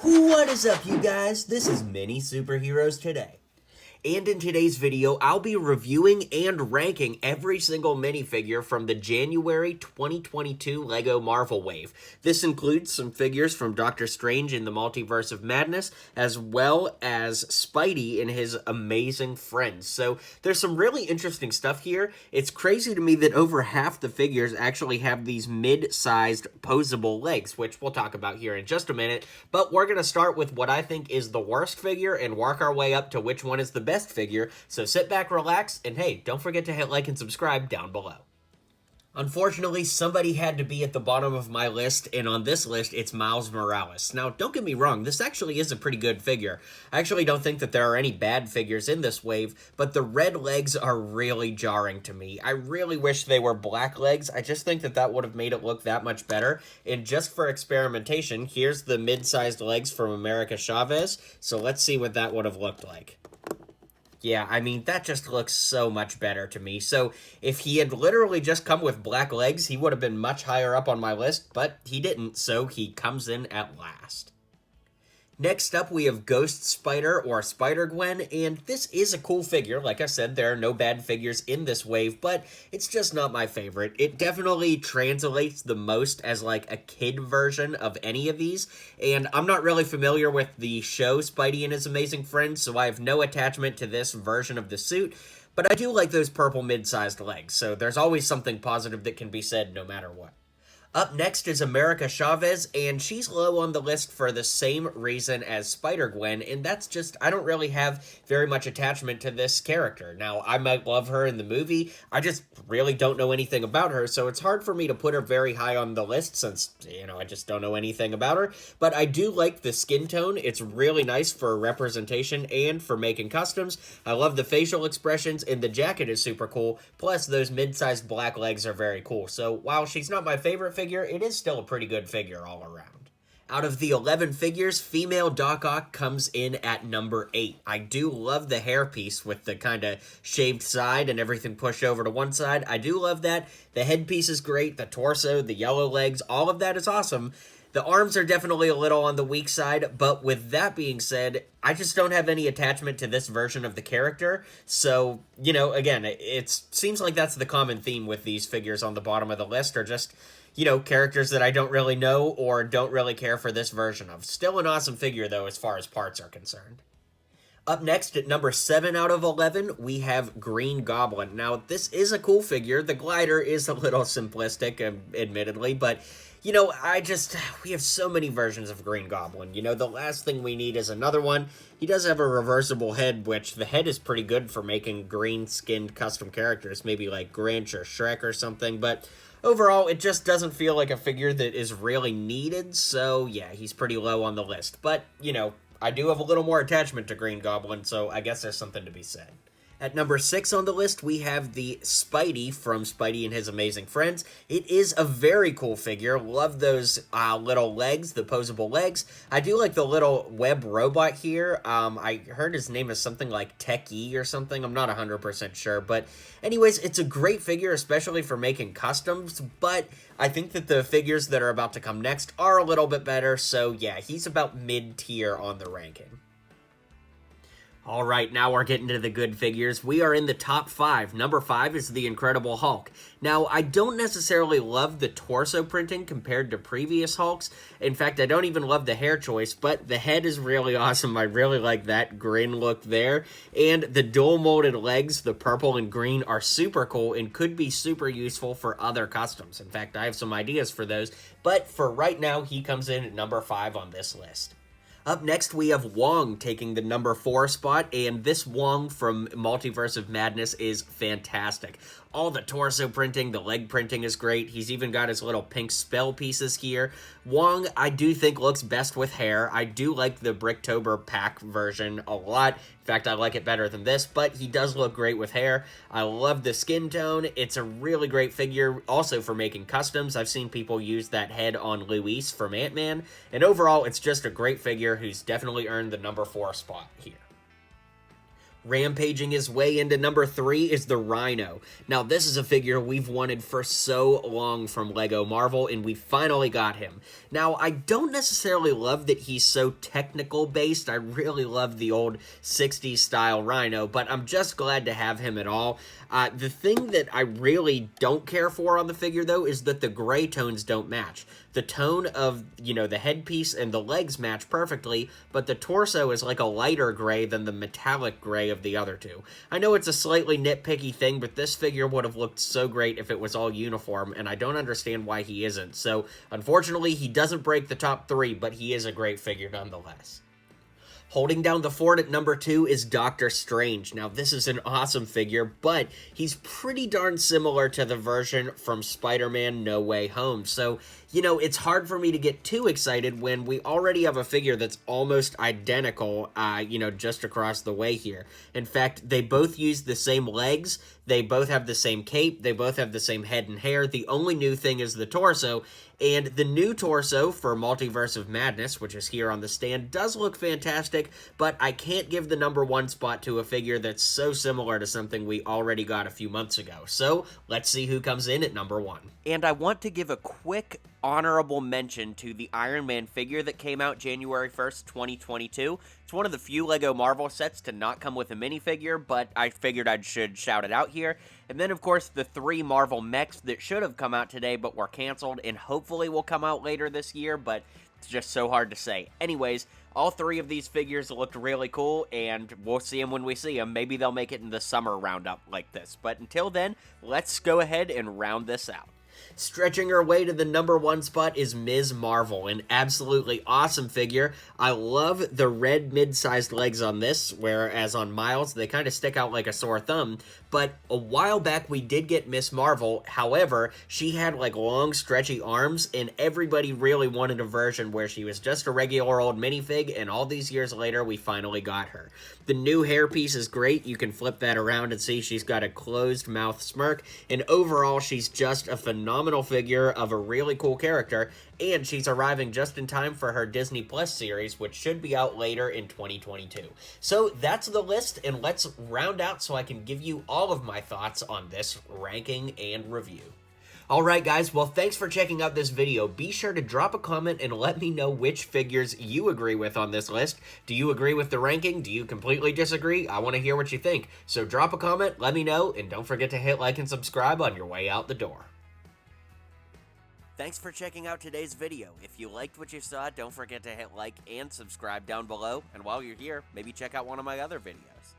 What is up, you guys? This is MiniSuperHeroes Today. And in today's video, I'll be reviewing and ranking every single minifigure from the January 2022 LEGO Marvel Wave. This includes some figures from Doctor Strange in the Multiverse of Madness, as well as Spidey and his amazing friends. So there's some really interesting stuff here. It's crazy to me that over half the figures actually have these mid-sized posable legs, which we'll talk about here in just a minute. But we're going to start with what I think is the worst figure and work our way up to which one is the best figure. So sit back, relax, and hey, don't forget to hit like and subscribe down below. Unfortunately, somebody had to be at the bottom of my list, and on this list, it's Miles Morales. Now, don't get me wrong, this actually is a pretty good figure. I actually don't think that there are any bad figures in this wave, but the red legs are really jarring to me. I really wish they were black legs. I just think that that would have made it look that much better. And just for experimentation, here's the mid-sized legs from America Chavez, so let's see what that would have looked like. Yeah, I mean, that just looks so much better to me. So if he had literally just come with black legs, he would have been much higher up on my list, but he didn't, so he comes in at last. Next up, we have Ghost Spider or Spider-Gwen, and this is a cool figure. Like I said, there are no bad figures in this wave, but it's just not my favorite. It definitely translates the most as like a kid version of any of these, and I'm not really familiar with the show Spidey and His Amazing Friends, so I have no attachment to this version of the suit, but I do like those purple mid-sized legs, so there's always something positive that can be said no matter what. Up next is America Chavez, and she's low on the list for the same reason as Spider-Gwen, and that's just, I don't really have very much attachment to this character. Now, I might love her in the movie, I just really don't know anything about her, so it's hard for me to put her very high on the list since, I just don't know anything about her, but I do like the skin tone. It's really nice for representation and for making customs. I love the facial expressions, and the jacket is super cool, plus those mid-sized black legs are very cool, so while she's not my favorite figure, it is still a pretty good figure all around. Out of the 11 figures, female Doc Ock comes in at number 8. I do love the hairpiece with the kind of shaved side and everything pushed over to one side. I do love that. The headpiece is great, the torso, the yellow legs, all of that is awesome. The arms are definitely a little on the weak side, but with that being said, I just don't have any attachment to this version of the character, so, again, it seems like that's the common theme with these figures on the bottom of the list, are just, characters that I don't really know or don't really care for this version of. Still an awesome figure, though, as far as parts are concerned. Up next, at number 7 out of 11, we have Green Goblin. Now, this is a cool figure. The glider is a little simplistic, admittedly, but we have so many versions of Green Goblin. The last thing we need is another one. He does have a reversible head, which the head is pretty good for making green-skinned custom characters, maybe like Grinch or Shrek or something, but overall, it just doesn't feel like a figure that is really needed, so yeah, he's pretty low on the list. But, I do have a little more attachment to Green Goblin, so I guess there's something to be said. At number 6 on the list, we have the Spidey from Spidey and His Amazing Friends. It is a very cool figure. Love those little legs, the posable legs. I do like the little web robot here. I heard his name is something like Tech-E or something. I'm not 100% sure. But anyways, it's a great figure, especially for making customs. But I think that the figures that are about to come next are a little bit better. So yeah, he's about mid-tier on the ranking. All right, now we're getting to the good figures. We are in the top 5. Number 5 is the Incredible Hulk. Now, I don't necessarily love the torso printing compared to previous Hulks. In fact, I don't even love the hair choice, but the head is really awesome. I really like that grin look there. And the dual molded legs, the purple and green, are super cool and could be super useful for other customs. In fact, I have some ideas for those, but for right now, he comes in at number 5 on this list. Up next, we have Wong taking the number 4 spot, and this Wong from Multiverse of Madness is fantastic. All the torso printing, the leg printing is great. He's even got his little pink spell pieces here. Wong, I do think, looks best with hair. I do like the Bricktober pack version a lot. In fact, I like it better than this, but he does look great with hair. I love the skin tone. It's a really great figure, also for making customs. I've seen people use that head on Luis from Ant-Man, and overall, it's just a great figure who's definitely earned the number 4 spot here. Rampaging his way into number 3 is the Rhino. Now, this is a figure we've wanted for so long from LEGO Marvel, and we finally got him. Now, I don't necessarily love that he's so technical-based. I really love the old 60s style Rhino, but I'm just glad to have him at all. The thing that I really don't care for on the figure, though, is that the gray tones don't match. The tone of, the headpiece and the legs match perfectly, but the torso is like a lighter gray than the metallic gray of the other two. I know it's a slightly nitpicky thing, but this figure would have looked so great if it was all uniform, and I don't understand why he isn't. So, unfortunately, he doesn't break the top 3, but he is a great figure nonetheless. Holding down the fort at number 2 is Doctor Strange. Now, this is an awesome figure, but he's pretty darn similar to the version from Spider-Man No Way Home. So, it's hard for me to get too excited when we already have a figure that's almost identical, just across the way here. In fact, they both use the same legs, they both have the same cape, they both have the same head and hair. The only new thing is the torso, and the new torso for Multiverse of Madness, which is here on the stand, does look fantastic, but I can't give the number 1 spot to a figure that's so similar to something we already got a few months ago. So, let's see who comes in at number 1. And I want to give a quick honorable mention to the Iron Man figure that came out January 1st, 2022. It's one of the few LEGO Marvel sets to not come with a minifigure, but I figured I should shout it out here. And then, of course, the 3 Marvel mechs that should have come out today but were canceled and hopefully will come out later this year, but it's just so hard to say. Anyways, all 3 of these figures looked really cool, and we'll see them when we see them. Maybe they'll make it in the summer roundup like this. But until then, let's go ahead and round this out. Stretching her way to the number 1 spot is Ms. Marvel, an absolutely awesome figure. I love the red mid-sized legs on this, whereas on Miles, they kind of stick out like a sore thumb. But a while back, we did get Ms. Marvel. However, she had like long, stretchy arms, and everybody really wanted a version where she was just a regular old minifig, and all these years later, we finally got her. The new hairpiece is great. You can flip that around and see she's got a closed mouth smirk, and overall, she's just a phenomenal figure of a really cool character, and she's arriving just in time for her Disney Plus series, which should be out later in 2022. So that's the list, and let's round out so I can give you all of my thoughts on this ranking and review. Alright guys, well thanks for checking out this video. Be sure to drop a comment and let me know which figures you agree with on this list. Do you agree with the ranking? Do you completely disagree? I want to hear what you think. So drop a comment, let me know, and don't forget to hit like and subscribe on your way out the door. Thanks for checking out today's video. If you liked what you saw, don't forget to hit like and subscribe down below. And while you're here, maybe check out one of my other videos.